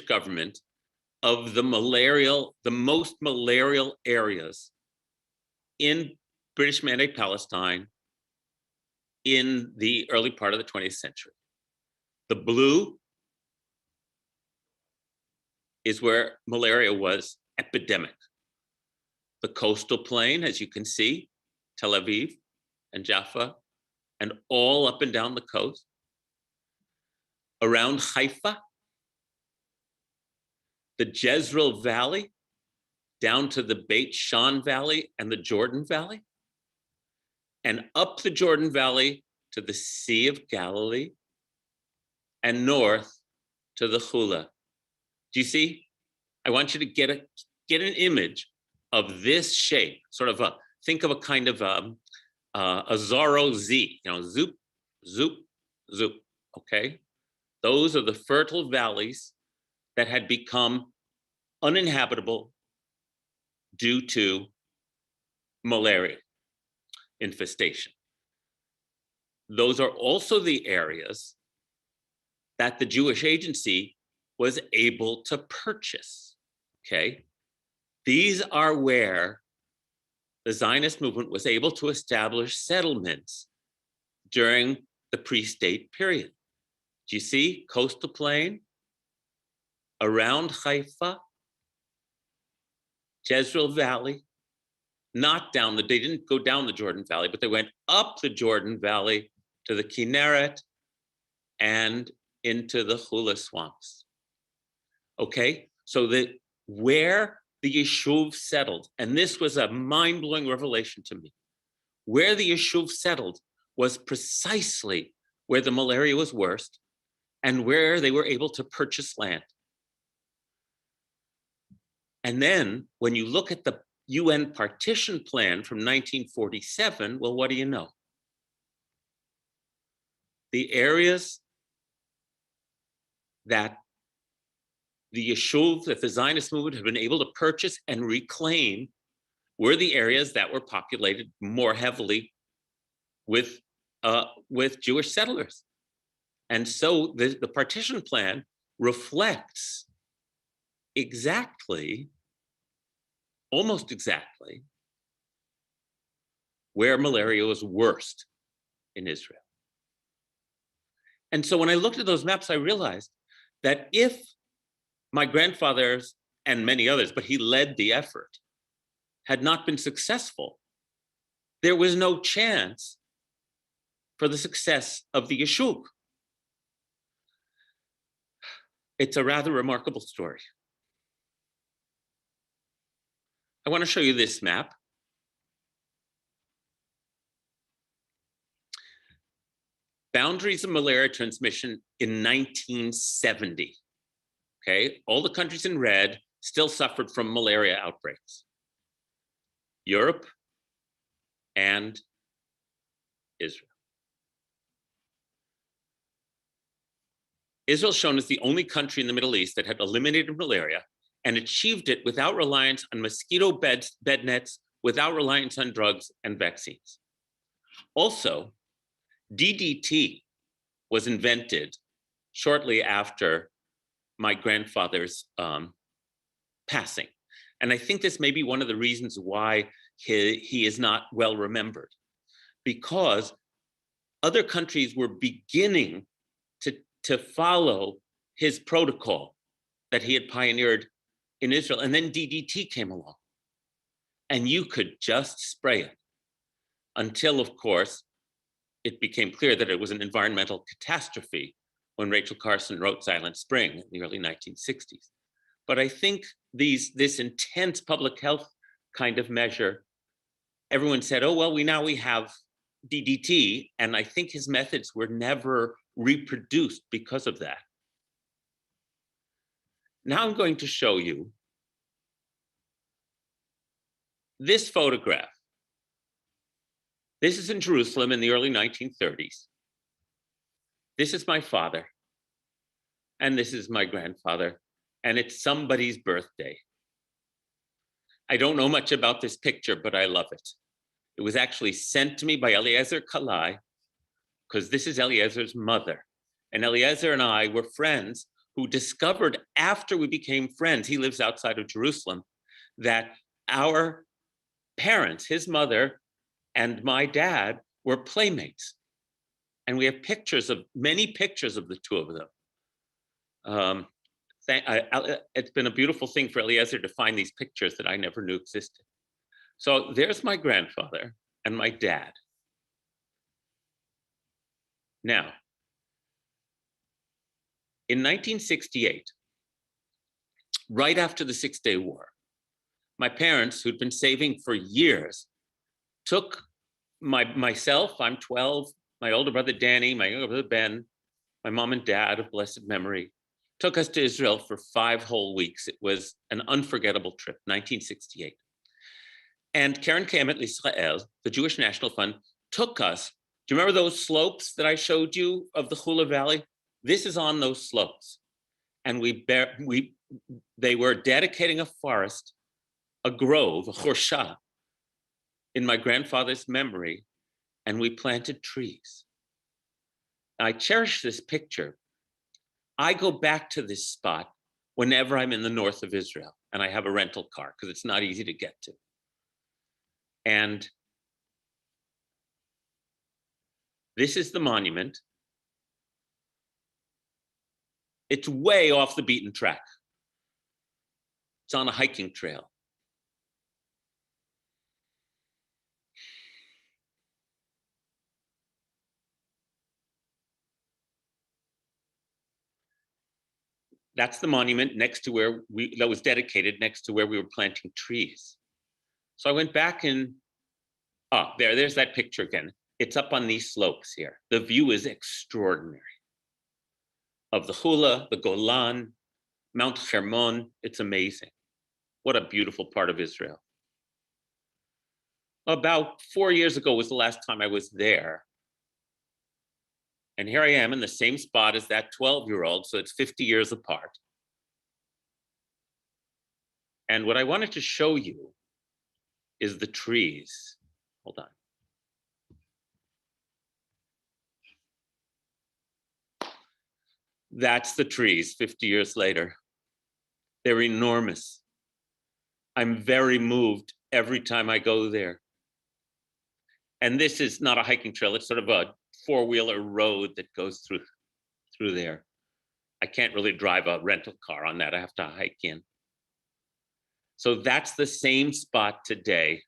government of the most malarial areas in British Mandate Palestine in the early part of the 20th century. The blue is where malaria was epidemic. The coastal plain, as you can see, Tel Aviv and Jaffa, and all up and down the coast. Around Haifa, the Jezreel Valley, down to the Beit Shan Valley and the Jordan Valley, and up the Jordan Valley to the Sea of Galilee, and north to the Hula. Do you see? I want you to get an image of this shape, sort of think of a kind of a Zorro Z, zoop, zoop, zoop, okay? Those are the fertile valleys that had become uninhabitable due to malaria infestation. Those are also the areas that the Jewish Agency was able to purchase, okay? These are where the Zionist movement was able to establish settlements during the pre-state period. Do you see coastal plain around Haifa, Jezreel Valley, they didn't go down the Jordan Valley, but they went up the Jordan Valley to the Kinneret and into the Hula swamps. Okay, so where the Yishuv settled, and this was a mind-blowing revelation to me, where the Yishuv settled was precisely where the malaria was worst and where they were able to purchase land. And then when you look at the UN partition plan from 1947, well, what do you know? The areas that the Yishuv, that the Zionist movement had been able to purchase and reclaim, were the areas that were populated more heavily with Jewish settlers. And so the partition plan reflects exactly, almost exactly, where malaria was worst in Israel. And so when I looked at those maps, I realized that if my grandfathers and many others, but he led the effort, had not been successful, there was no chance for the success of the Yishuv. It's a rather remarkable story. I want to show you this map. Boundaries of malaria transmission in 1970. Okay, all the countries in red still suffered from malaria outbreaks. Europe and Israel. Israel shown as the only country in the Middle East that had eliminated malaria and achieved it without reliance on mosquito bed nets, without reliance on drugs and vaccines. Also, DDT was invented shortly after my grandfather's passing. And I think this may be one of the reasons why he is not well remembered, because other countries were beginning to follow his protocol that he had pioneered in Israel. And then DDT came along and you could just spray it until, of course, it became clear that it was an environmental catastrophe when Rachel Carson wrote Silent Spring in the early 1960s. But I think this intense public health kind of measure, everyone said, oh, well, we have DDT. And I think his methods were never reproduced because of that. Now I'm going to show you this photograph. This is in Jerusalem in the early 1930s. This is my father, and this is my grandfather, and it's somebody's birthday. I don't know much about this picture, but I love it. It was actually sent to me by Eliezer Kalai, because this is Eliezer's mother. And Eliezer and I were friends who discovered after we became friends, he lives outside of Jerusalem, that our parents, his mother and my dad, were playmates. And we have many pictures of the two of them. It's been a beautiful thing for Eliezer to find these pictures that I never knew existed. So there's my grandfather and my dad. Now, in 1968, right after the Six-Day War, my parents, who'd been saving for years, took myself, I'm 12, my older brother Danny, my younger brother Ben, my mom and dad of blessed memory, took us to Israel for 5 whole weeks. It was an unforgettable trip, 1968. And Karen Kayemet L'Israel, the Jewish National Fund, took us. Do you remember those slopes that I showed you of the Hula Valley? This is on those slopes. And they were dedicating a forest, a grove, a chorsha, in my grandfather's memory, and we planted trees. I cherish this picture. I go back to this spot whenever I'm in the north of Israel, and I have a rental car because it's not easy to get to. And this is the monument. It's way off the beaten track. It's on a hiking trail. That's the monument next to where that was dedicated next to where we were planting trees. So I went back and, there's that picture again. It's up on these slopes here. The view is extraordinary. Of the Hula, the Golan, Mount Hermon, it's amazing. What a beautiful part of Israel. About 4 years ago was the last time I was there. And here I am in the same spot as that 12-year-old, so it's 50 years apart. And what I wanted to show you is the trees. Hold on. That's the trees 50 years later. They're enormous. I'm very moved every time I go there. And this is not a hiking trail, it's sort of a 4-wheeler road that goes through there. I can't really drive a rental car on that, I have to hike in. So that's the same spot today.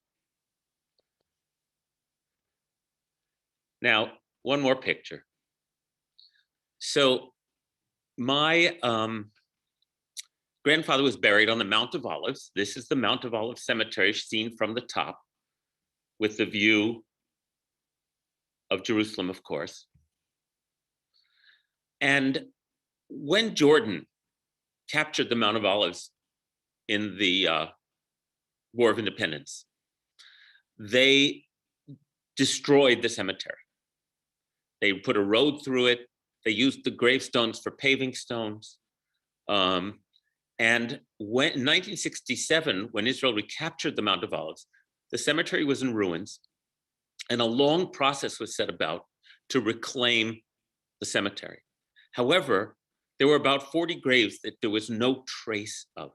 Now, one more picture. So my grandfather was buried on the Mount of Olives. This is the Mount of Olives Cemetery seen from the top with the view of Jerusalem, of course. And when Jordan captured the Mount of Olives in the War of Independence. They destroyed the cemetery. They put a road through it. They used the gravestones for paving stones. And when, in 1967, when Israel recaptured the Mount of Olives, the cemetery was in ruins, and a long process was set about to reclaim the cemetery. However, there were about 40 graves that there was no trace of.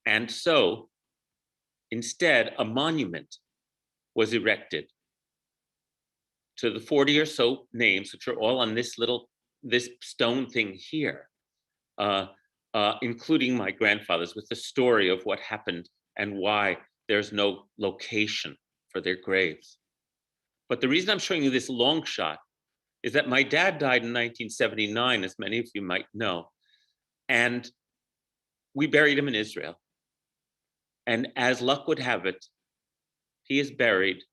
And so, instead, a monument was erected to the 40 or so names, which are all on this stone thing here, including my grandfather's, with the story of what happened and why there's no location for their graves. But the reason I'm showing you this long shot is that my dad died in 1979, as many of you might know, and we buried him in Israel. And as luck would have it, he is buried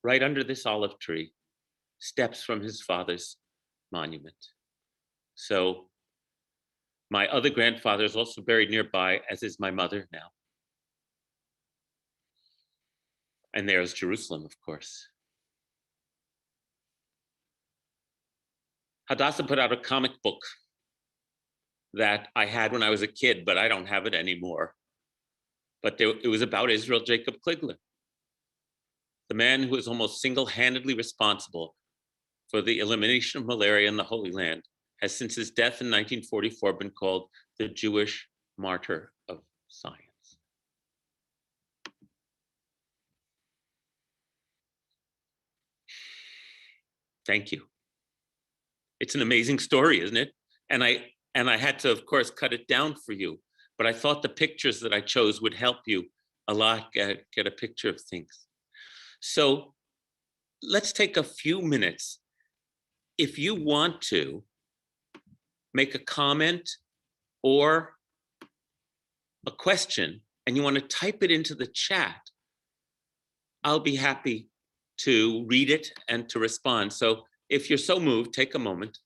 right under this olive tree, steps from his father's monument. So my other grandfather is also buried nearby, as is my mother now. And there's Jerusalem, of course. Hadassah put out a comic book that I had when I was a kid, but I don't have it anymore. But it was about Israel Jacob Kligler, the man who was almost single-handedly responsible for the elimination of malaria in the Holy Land, has since his death in 1944 been called the Jewish martyr of science. Thank you. It's an amazing story, isn't it? And I had to, of course, cut it down for you, but I thought the pictures that I chose would help you a lot get a picture of things. So let's take a few minutes. If you want to make a comment or a question and you want to type it into the chat, I'll be happy to read it and to respond. So if you're so moved, take a moment.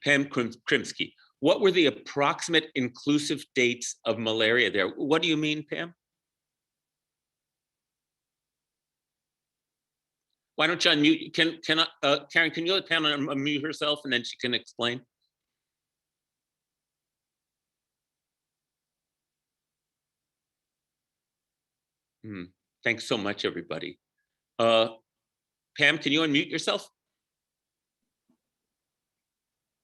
Pam Krimsky, what were the approximate inclusive dates of malaria there? What do you mean, Pam? Why don't you unmute? Karen, can you let Pam unmute herself and then she can explain? Thanks so much, everybody. Pam, can you unmute yourself?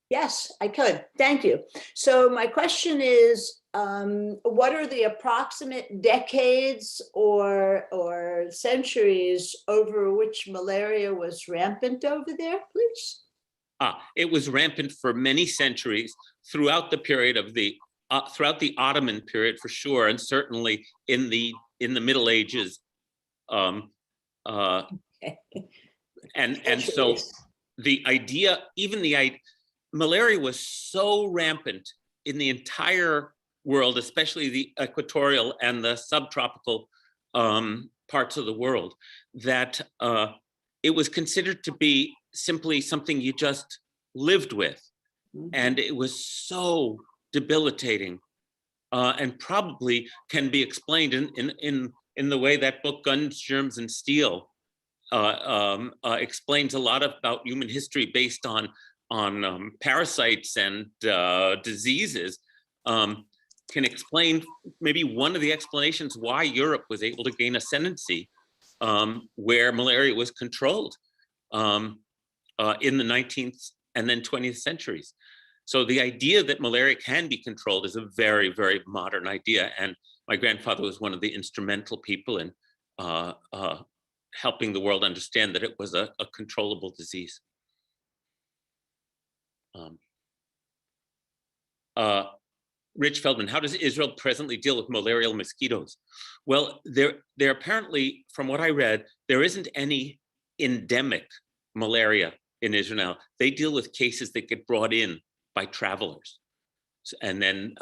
Yes, I could. Thank you. So my question is, what are the approximate decades or centuries over which malaria was rampant over there, please? It was rampant for many centuries throughout the period of throughout the Ottoman period, for sure, and certainly in the Middle Ages. And so the idea, malaria was so rampant in the entire world, especially the equatorial and the subtropical parts of the world, that it was considered to be simply something you just lived with. And it was so debilitating and probably can be explained in the way that book Guns, Germs, and Steel explains a lot about human history based on parasites and diseases, can explain maybe one of the explanations why Europe was able to gain ascendancy where malaria was controlled in the 19th and then 20th centuries. So the idea that malaria can be controlled is a very, very modern idea. And my grandfather was one of the instrumental people in helping the world understand that it was a controllable disease. Rich Feldman, how does Israel presently deal with malarial mosquitoes? Well, there apparently, from what I read, there isn't any endemic malaria in Israel now. They deal with cases that get brought in by travelers. And then,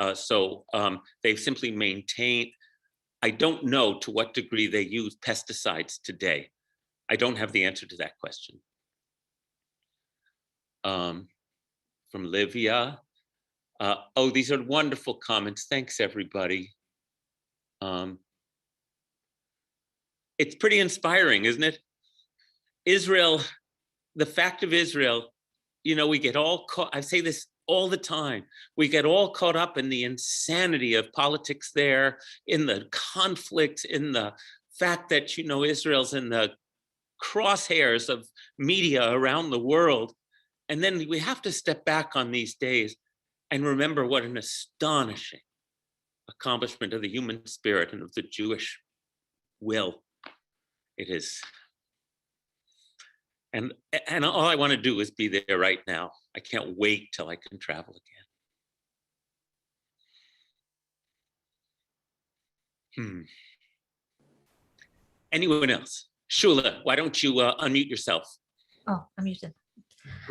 they've simply maintained, I don't know to what degree they use pesticides today. I don't have the answer to that question. from Livia. Oh, these are wonderful comments. Thanks, everybody. It's pretty inspiring, isn't it? Israel, the fact of Israel, you know, we get all caught, I say this all the time, we get all caught up in the insanity of politics there, in the conflicts, in the fact that, you know, Israel's in the crosshairs of media around the world. And then we have to step back on these days and remember what an astonishing accomplishment of the human spirit and of the Jewish will it is. And all I want to do is be there right now. I can't wait till I can travel again. Anyone else? Shula, why don't you unmute yourself? Oh, I'm muted.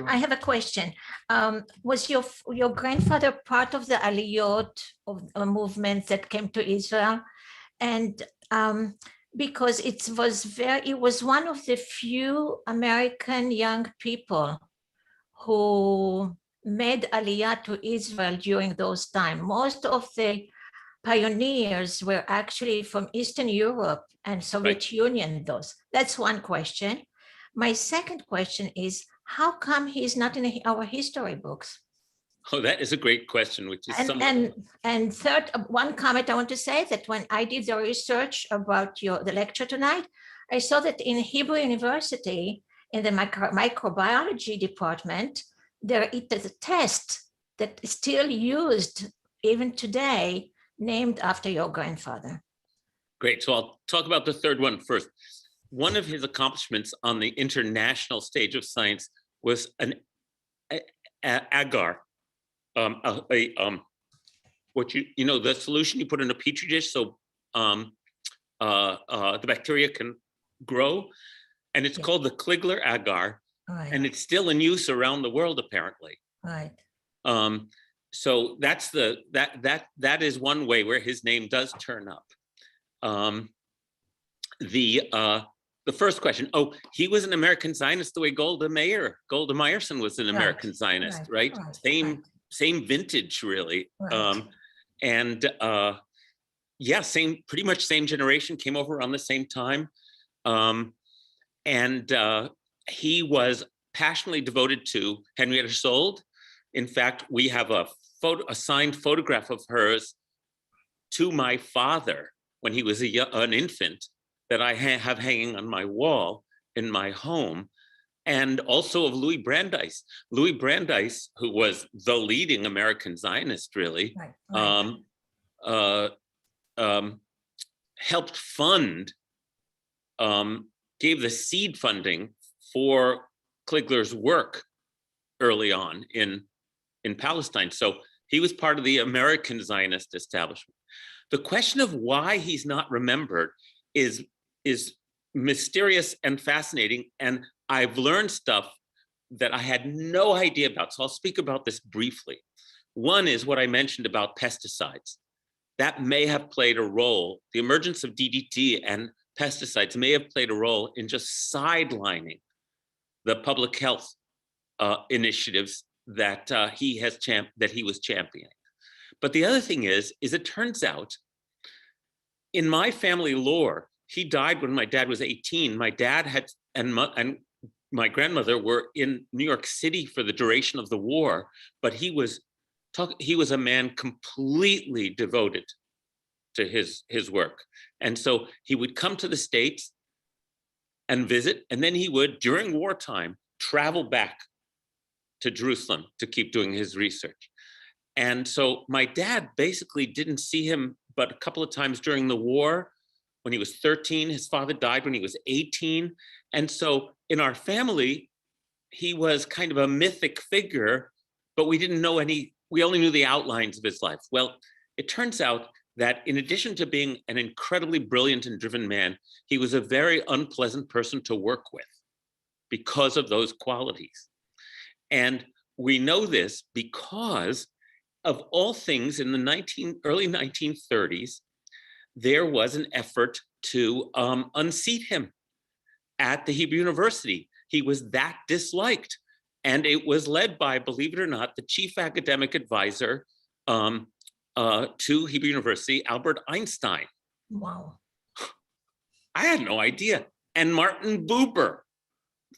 I have a question. Was your grandfather part of the Aliyot of a movement that came to Israel? And because it was one of the few American young people who made Aliyah to Israel during those times. Most of the pioneers were actually from Eastern Europe and Soviet Union. That's one question. My second question is, how come he's not in our history books? Oh, that is a great question, which is and third, one comment I want to say that when I did the research about the lecture tonight, I saw that in Hebrew University, in the microbiology department, there is a test that is still used even today, named after your grandfather. Great, so I'll talk about the third one first. One of his accomplishments on the international stage of science was an agar, what you know, the solution you put in a petri dish so the bacteria can grow, and it's called the Kligler Agar, and it's still in use around the world apparently. Right. So that's that is one way where his name does turn up. The first question, oh, he was an American Zionist the way Golda Meirson was an American Zionist, right? Same vintage, really. Yeah, pretty much same generation, came over around the same time. He was passionately devoted to Henrietta Sold. In fact, we have a signed photograph of hers to my father when he was an infant that I have hanging on my wall in my home, and also of Louis Brandeis. Louis Brandeis, who was the leading American Zionist, really, helped fund, gave the seed funding for Kligler's work early on in Palestine. So he was part of the American Zionist establishment. The question of why he's not remembered is mysterious and fascinating, and I've learned stuff that I had no idea about. So I'll speak about this briefly. One is what I mentioned about pesticides. That may have played a role. The emergence of DDT and pesticides may have played a role in just sidelining the public health initiatives that he was championing. But the other thing is it turns out in my family lore, he died when my dad was 18. My dad and my grandmother were in New York City for the duration of the war, but he was a man completely devoted to his work. And so he would come to the States and visit, and then he would, during wartime, travel back to Jerusalem to keep doing his research. And so my dad basically didn't see him but a couple of times during the war. When he was 13, his father died when he was 18. And so in our family, he was kind of a mythic figure, but we only knew the outlines of his life. Well, it turns out that in addition to being an incredibly brilliant and driven man, he was a very unpleasant person to work with because of those qualities. And we know this because of all things in the early 1930s, there was an effort to unseat him at the Hebrew University. He was that disliked. And it was led by, believe it or not, the chief academic advisor to Hebrew University, Albert Einstein. Wow. I had no idea. And Martin Buber.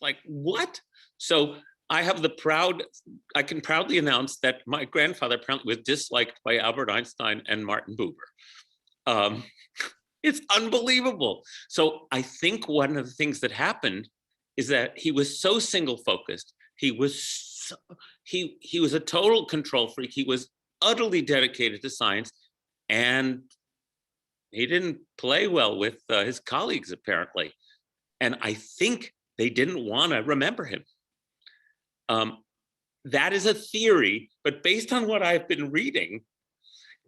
Like, what? So I can proudly announce that my grandfather apparently was disliked by Albert Einstein and Martin Buber. It's unbelievable. So I think one of the things that happened is that he was so single-focused. He was a total control freak. He was utterly dedicated to science, and he didn't play well with his colleagues, apparently. And I think they didn't want to remember him. That is a theory, but based on what I've been reading,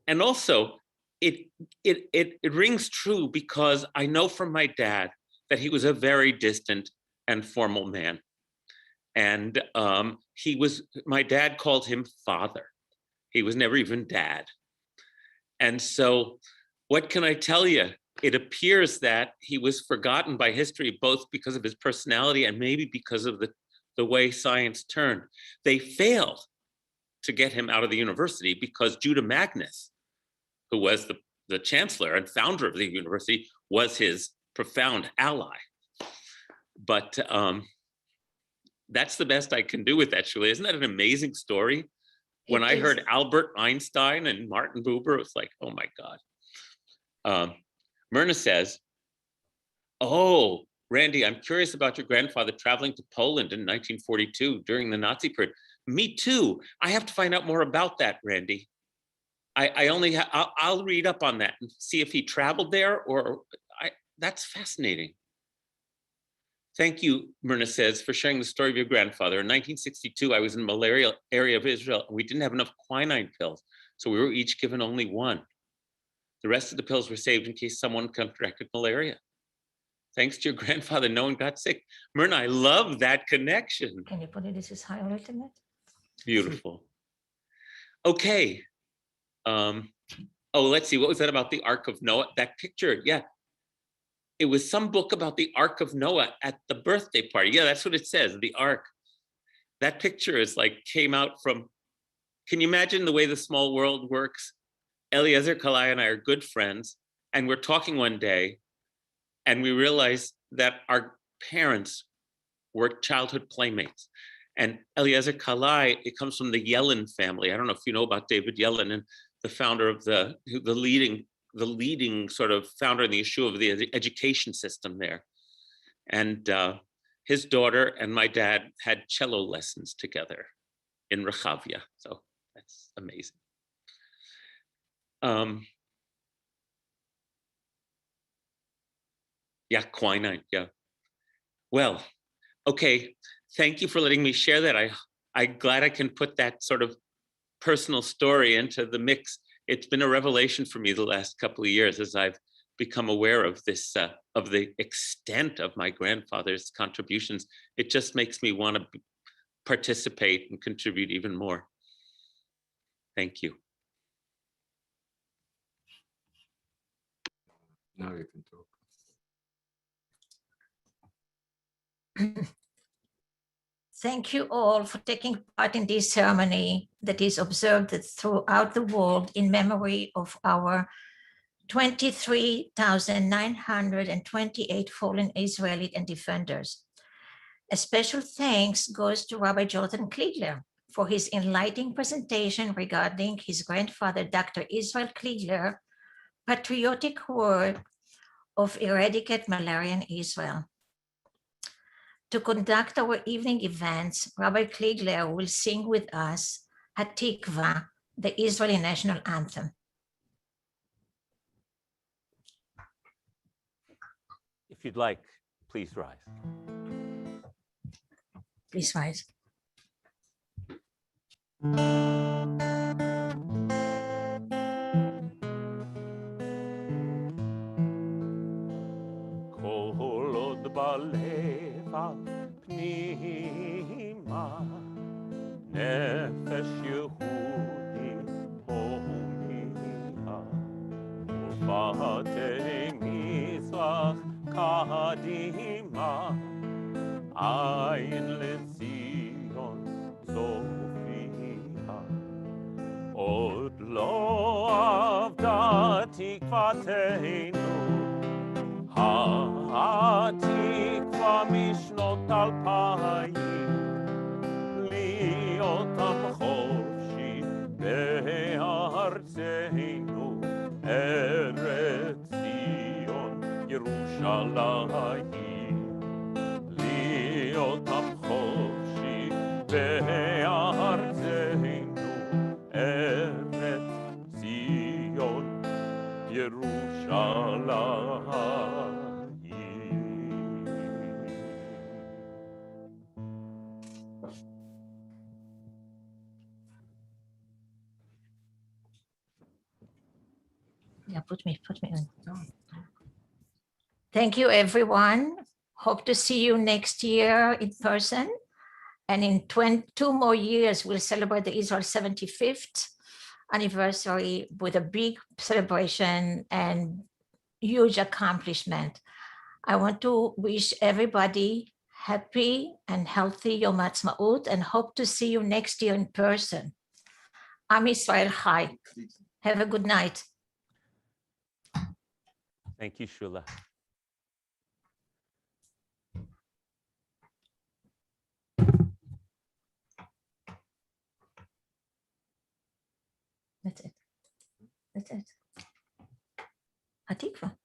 and also it rings true because I know from my dad that he was a very distant and formal man. And my dad called him father. He was never even dad. And so what can I tell you? It appears that he was forgotten by history, both because of his personality and maybe because of the way science turned. They failed to get him out of the university because Judah Magnus, who was the chancellor and founder of the university, was his profound ally. But that's the best I can do with that, Shuli. Isn't that an amazing story? When I heard Albert Einstein and Martin Buber, it was like, oh my God. Myrna says, oh, Randy, I'm curious about your grandfather traveling to Poland in 1942 during the Nazi period. Me too. I have to find out more about that, Randy. I'll read up on that and see if he traveled there that's fascinating. Thank you, Myrna says, for sharing the story of your grandfather. In 1962, I was in the Malarial area of Israel, and we didn't have enough quinine pills, so we were each given only one. The rest of the pills were saved in case someone contracted malaria. Thanks to your grandfather, no one got sick. Myrna, I love that connection. Can you put it, this is highlighted? Beautiful. Okay. Let's see, what was that about the Ark of Noah? That picture, yeah. It was some book about the Ark of Noah at the birthday party. Yeah, that's what it says, the Ark. That picture is like, came out from, can you imagine the way the small world works? Eliezer Kalai and I are good friends, and we're talking one day, and we realized that our parents were childhood playmates. And Eliezer Kalai, it comes from the Yellen family. I don't know if you know about David Yellen, and the founder of the leading sort of founder in the issue of the education system there. And his daughter and my dad had cello lessons together in Rehavia. So that's amazing. Yeah, quinine, yeah. Well, okay, thank you for letting me share that. I'm glad I can put that sort of personal story into the mix. It's been a revelation for me the last couple of years as I've become aware of this, of the extent of my grandfather's contributions. It just makes me want to participate and contribute even more. Thank you. Now you can talk. Thank you all for taking part in this ceremony that is observed throughout the world in memory of our 23,928 fallen Israeli and defenders. A special thanks goes to Rabbi Jonathan Kligler for his enlightening presentation regarding his grandfather, Dr. Israel Kligler, patriotic work of eradicate malaria in Israel. To conduct our evening events, Rabbi Kligler will sing with us Hatikva, the Israeli national anthem. If you'd like, please rise. Please rise. פנימה, נפש יהודי הומייה, ופאתי מזרח קדימה, עין לציון שפתנו, התקווה משנות 2000, להיות עם חופשי בארצנו, ארץ ציון ירושלים. להיות עם חופשי בארצנו, ארץ ציון ירושלים. Yeah, put me on. Thank you, everyone. Hope to see you next year in person. And in 2 more years, we'll celebrate the Israel 75th anniversary with a big celebration and huge accomplishment. I want to wish everybody happy and healthy Yom Haatzmaut and hope to see you next year in person. Am Yisrael Chai. Have a good night. Thank you, Shula. That's it. That's it. Hatikva.